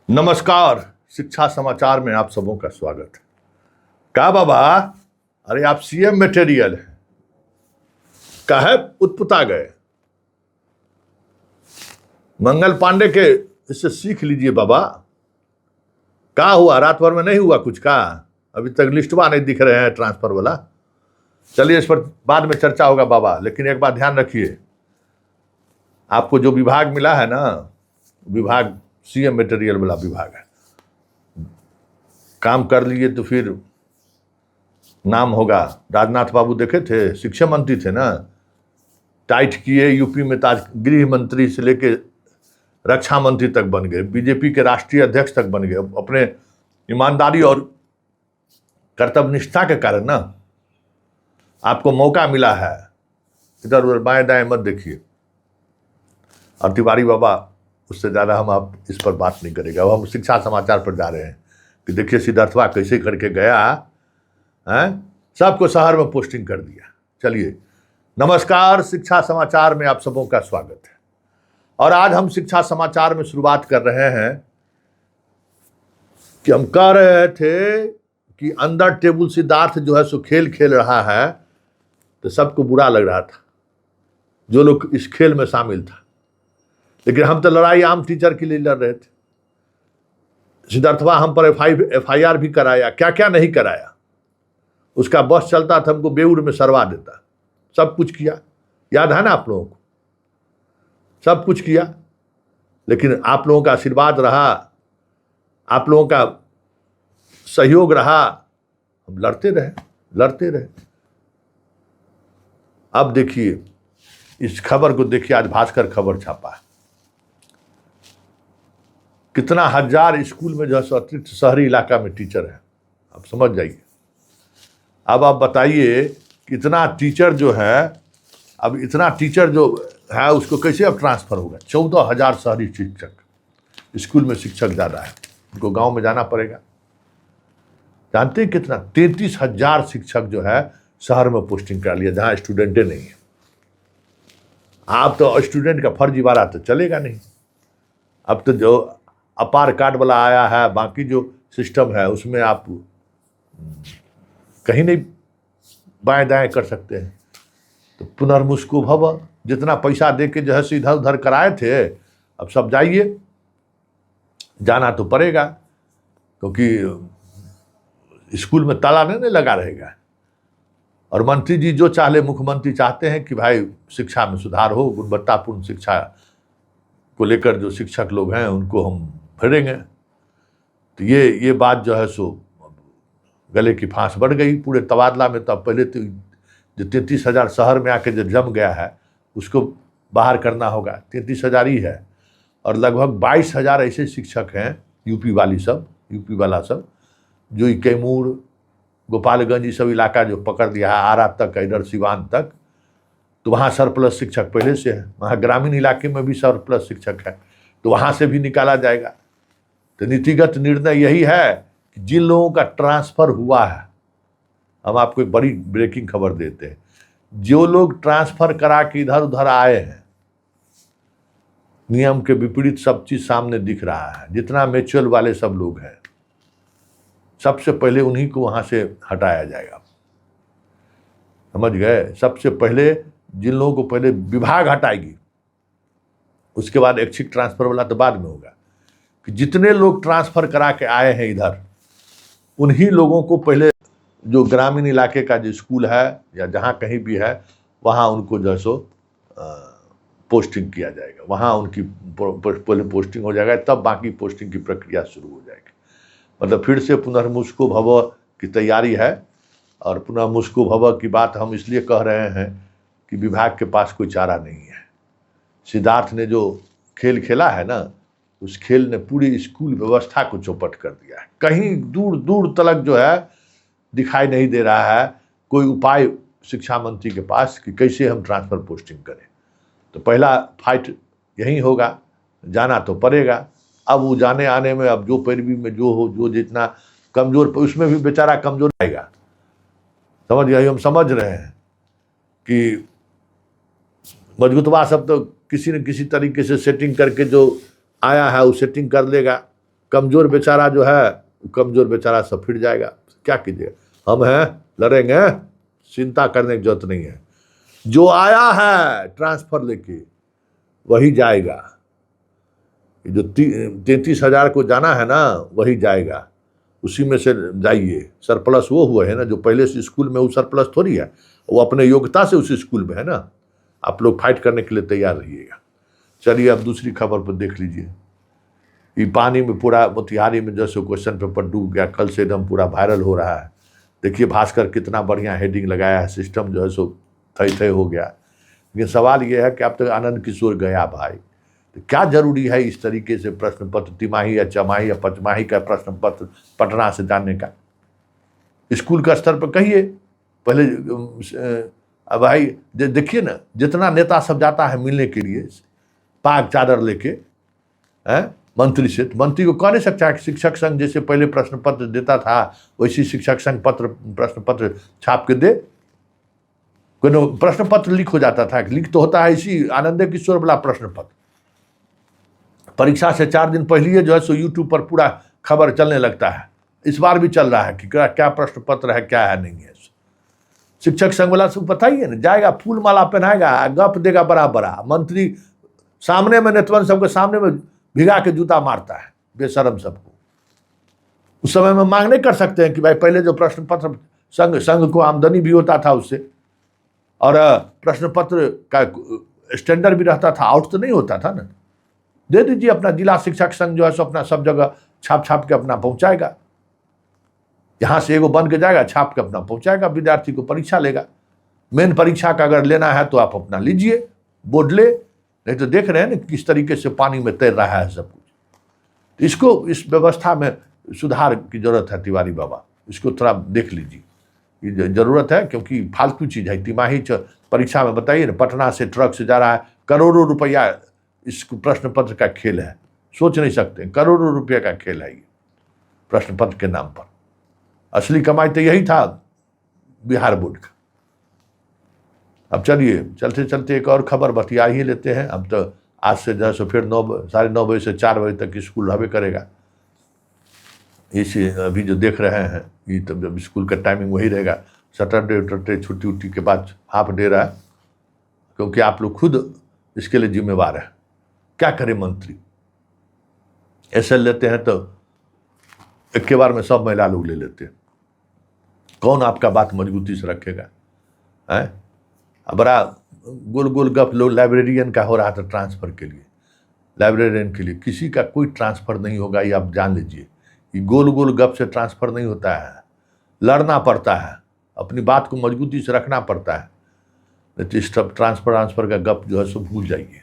नमस्कार। शिक्षा समाचार में आप सबों का स्वागत है। क्या बाबा, अरे आप सीएम मटेरियल हैं, काहे उत्पुता गए? मंगल पांडे के इससे सीख लीजिए बाबा। क्या हुआ, रात भर में नहीं हुआ कुछ का? अभी तक लिस्टवा नहीं दिख रहे हैं ट्रांसफर वाला। चलिए इस पर बाद में चर्चा होगा बाबा, लेकिन एक बात ध्यान रखिए, आपको जो विभाग मिला है ना, विभाग सीएम मटेरियल वाला विभाग है। काम कर लिए तो फिर नाम होगा। राजनाथ बाबू देखे थे, शिक्षा मंत्री थे ना, टाइट किए, यूपी में ताज गृह मंत्री से लेके रक्षा मंत्री तक बन गए, बीजेपी के राष्ट्रीय अध्यक्ष तक बन गए। अपने ईमानदारी और कर्तव्यनिष्ठा के कारण ना आपको मौका मिला है। इधर उधर बाएं दाएं मत देखिए। और तिवारी बाबा, उससे ज़्यादा हम आप इस पर बात नहीं करेंगे। अब हम शिक्षा समाचार पर जा रहे हैं कि देखिए सिद्धार्थवा कैसे करके गया है, सबको शहर में पोस्टिंग कर दिया। चलिए नमस्कार, शिक्षा समाचार में आप सबों का स्वागत है। और आज हम शिक्षा समाचार में शुरुआत कर रहे हैं कि हम कह रहे थे कि अंदर टेबल सिद्धार्थ जो है सो खेल खेल रहा है, तो सबको बुरा लग रहा था जो लोग इस खेल में शामिल था। लेकिन हम तो लड़ाई आम टीचर के लिए लड़ रहे थे। सिद्धार्थवा हम पर एफआईआर भी कराया, क्या क्या नहीं कराया। उसका बस चलता था, हमको बेउर में सरवा देता, सब कुछ किया। याद है ना आप लोगों को? सब कुछ किया, लेकिन आप लोगों का आशीर्वाद रहा, आप लोगों का सहयोग रहा, हम लड़ते रहे। अब देखिए इस खबर को देखिए, आज भास्कर खबर छापा है। कितना हजार स्कूल में जो है अतिरिक्त शहरी इलाका में टीचर है, आप समझ जाइए। अब आप बताइए कितना टीचर जो है, अब इतना टीचर जो है उसको कैसे अब ट्रांसफर होगा? 14,000 शहरी शिक्षक, स्कूल में शिक्षक ज़्यादा है, उनको गांव में जाना पड़ेगा। जानते हैं कितना? 33,000 शिक्षक जो है शहर में पोस्टिंग करा लिया, जहाँ स्टूडेंटे नहीं है। आप तो स्टूडेंट का फर्जीवाड़ा तो चलेगा नहीं। अब तो जो अपार कार्ड वाला आया है, बाकी जो सिस्टम है उसमें आप कहीं नहीं बाएं दाएं कर सकते हैं। तो पुनर्मुस्को भव, जितना पैसा दे के जो है इधर उधर कराए थे, अब सब जाइए, जाना तो पड़ेगा, क्योंकि स्कूल में ताला नहीं लगा रहेगा। और मंत्री जी जो चाहे, मुख्यमंत्री चाहते हैं कि भाई शिक्षा में सुधार हो, गुणवत्तापूर्ण शिक्षा को लेकर जो शिक्षक लोग हैं उनको हम भरेंगे। तो ये बात जो है सो गले की फांस बढ़ गई पूरे तबादला में। तब पहले तो जो 33,000 शहर में आके जो जम गया है उसको बाहर करना होगा। 33,000 ही है, और लगभग 22,000 ऐसे शिक्षक हैं यूपी वाला सब जो कैमूर, गोपालगंज, ये सब इलाका जो पकड़ दिया है, आरा तक, इधर सिवान तक, तो वहाँ सरप्लस शिक्षक पहले से है। वहाँ ग्रामीण इलाके में भी सरप्लस शिक्षक है, तो वहाँ से भी निकाला जाएगा। तो नीतिगत निर्णय यही है कि जिन लोगों का ट्रांसफर हुआ है, हम आपको एक बड़ी ब्रेकिंग खबर देते हैं, जो लोग ट्रांसफर करा के इधर उधर आए हैं, नियम के विपरीत सब चीज सामने दिख रहा है। जितना म्यूचुअल वाले सब लोग हैं, सबसे पहले उन्हीं को वहां से हटाया जाएगा। समझ गए? सबसे पहले जिन लोगों को पहले विभाग हटाएगी, उसके बाद ऐच्छिक ट्रांसफर वाला तो बाद में होगा। कि जितने लोग ट्रांसफर करा के आए हैं इधर, उन्हीं लोगों को पहले जो ग्रामीण इलाके का जो स्कूल है या जहाँ कहीं भी है, वहाँ उनको जो है सो पोस्टिंग किया जाएगा। वहाँ उनकी पहले पोस्टिंग हो जाएगा, तब बाकी पोस्टिंग की प्रक्रिया शुरू हो जाएगी। मतलब फिर से पुनर्मुस्को भव की तैयारी है। और पुनर्मुस्को भव की बात हम इसलिए कह रहे हैं कि विभाग के पास कोई चारा नहीं है। सिद्धार्थ ने जो खेल खेला है ना, उस खेल ने पूरी स्कूल व्यवस्था को चौपट कर दिया है। कहीं दूर दूर तलक जो है दिखाई नहीं दे रहा है कोई उपाय शिक्षा मंत्री के पास कि कैसे हम ट्रांसफर पोस्टिंग करें। तो पहला फाइट यही होगा, जाना तो पड़ेगा। अब वो जाने आने में अब जो पैरवी में जो हो, जो जितना कमजोर, उसमें भी बेचारा कमजोर आएगा। समझ गए? हम समझ रहे हैं कि मजबूतवा सब तो किसी न किसी तरीके से सेटिंग करके जो आया है वो सेटिंग कर लेगा, कमज़ोर बेचारा जो है, कमज़ोर बेचारा सब फिर जाएगा। क्या कीजिएगा, हम हैं, लड़ेंगे, चिंता करने की जरूरत नहीं है। जो आया है ट्रांसफर लेके वही जाएगा। जो 33,000 को जाना है ना वही जाएगा, उसी में से जाइए। सरप्लस वो हुए है ना जो पहले से स्कूल में, वो सरप्लस थोड़ी है, वो अपने योग्यता से उस स्कूल में है ना। आप लोग फाइट करने के लिए तैयार रहिएगा। चलिए अब दूसरी खबर पर देख लीजिए। ये पानी में पूरा मोतिहारी में जैसे क्वेश्चन पेपर डूब गया, कल से एकदम पूरा वायरल हो रहा है। देखिए भास्कर कितना बढ़िया हेडिंग लगाया है, सिस्टम जो है सो थई हो गया। लेकिन सवाल ये है कि अब तक आनंद किशोर गया भाई, तो क्या जरूरी है इस तरीके से प्रश्न पत्र तिमाही या चमाही या पचमाही का प्रश्न पत्र पटना से जानने का? स्कूल का स्तर पर कहिए पहले। अब भाई देखिए ना, जितना नेता सब जाता है मिलने के लिए पाग चादर लेके मंत्री से, तो मंत्री को कह नहीं सकता है कि शिक्षक संघ जैसे पहले प्रश्न पत्र देता था वैसी शिक्षक संघ प्रश्न पत्र छाप के दे। कोई प्रश्न पत्र लीक हो जाता था, लीक तो होता है इसी आनंद किशोर वाला प्रश्न पत्र। परीक्षा से 4 दिन पहले जो है सो यूट्यूब पर पूरा खबर चलने लगता है। इस बार भी चल रहा है कि क्या प्रश्न पत्र है, क्या है, नहीं है। शिक्षक संघ वाला सब बताइए ना, जाएगा फूल माला पहनाएगा, गप देगा बड़ा बड़ा, मंत्री सामने में, नेतवन सबके सामने में भिगा के जूता मारता है बेशरम सबको। उस समय में मांग नहीं कर सकते हैं कि भाई पहले जो प्रश्न पत्र संघ को आमदनी भी होता था उससे, और प्रश्न पत्र का स्टैंडर्ड भी रहता था, आउट तो नहीं होता था ना। दे दीजिए, अपना जिला शिक्षक संघ जो है सो अपना सब जगह छाप के अपना पहुंचाएगा। यहाँ से एगो बन के जाएगा, छाप के अपना पहुंचाएगा, विद्यार्थी को परीक्षा लेगा। मेन परीक्षा का अगर लेना है तो आप अपना लीजिए, बोर्ड ले, नहीं तो देख रहे हैं ना किस तरीके से पानी में तैर रहा है सब कुछ। इसको, इस व्यवस्था में सुधार की जरूरत है तिवारी बाबा, इसको थोड़ा देख लीजिए, ये जरूरत है, क्योंकि फालतू चीज़ है। तिमाही परीक्षा में बताइए ना, पटना से ट्रक से जा रहा है, करोड़ों रुपया इस प्रश्न पत्र का खेल है, सोच नहीं सकते, करोड़ों रुपये का खेल है ये प्रश्न पत्र के नाम पर। असली कमाई तो यही था बिहार बोर्ड का। अब चलिए चलते चलते एक और खबर बतिया ही लेते हैं। अब तो आज से जो है फिर 9:30 बजे से 4 बजे तक स्कूल रहबे करेगा। इसी अभी जो देख रहे हैं ये तो स्कूल का टाइमिंग वही रहेगा, सैटरडे छुट्टी उट्टी के बाद हाफ डे रहा, क्योंकि आप लोग खुद इसके लिए जिम्मेवार है। क्या करे मंत्री, ऐसे लेते हैं तो एक के बार में सब महिला लोग ले लेते हैं, कौन आपका बात मजबूती से रखेगा? है बड़ा गोल गोल गप लोग लाइब्रेरियन का हो रहा था ट्रांसफ़र के लिए, लाइब्रेरियन के लिए किसी का कोई ट्रांसफ़र नहीं होगा, ये आप जान लीजिए। ये गोल गोल गप से ट्रांसफ़र नहीं होता है, लड़ना पड़ता है, अपनी बात को मजबूती से रखना पड़ता है। नहीं तो इस सब ट्रांसफ़र का गप जो है सो भूल जाइए।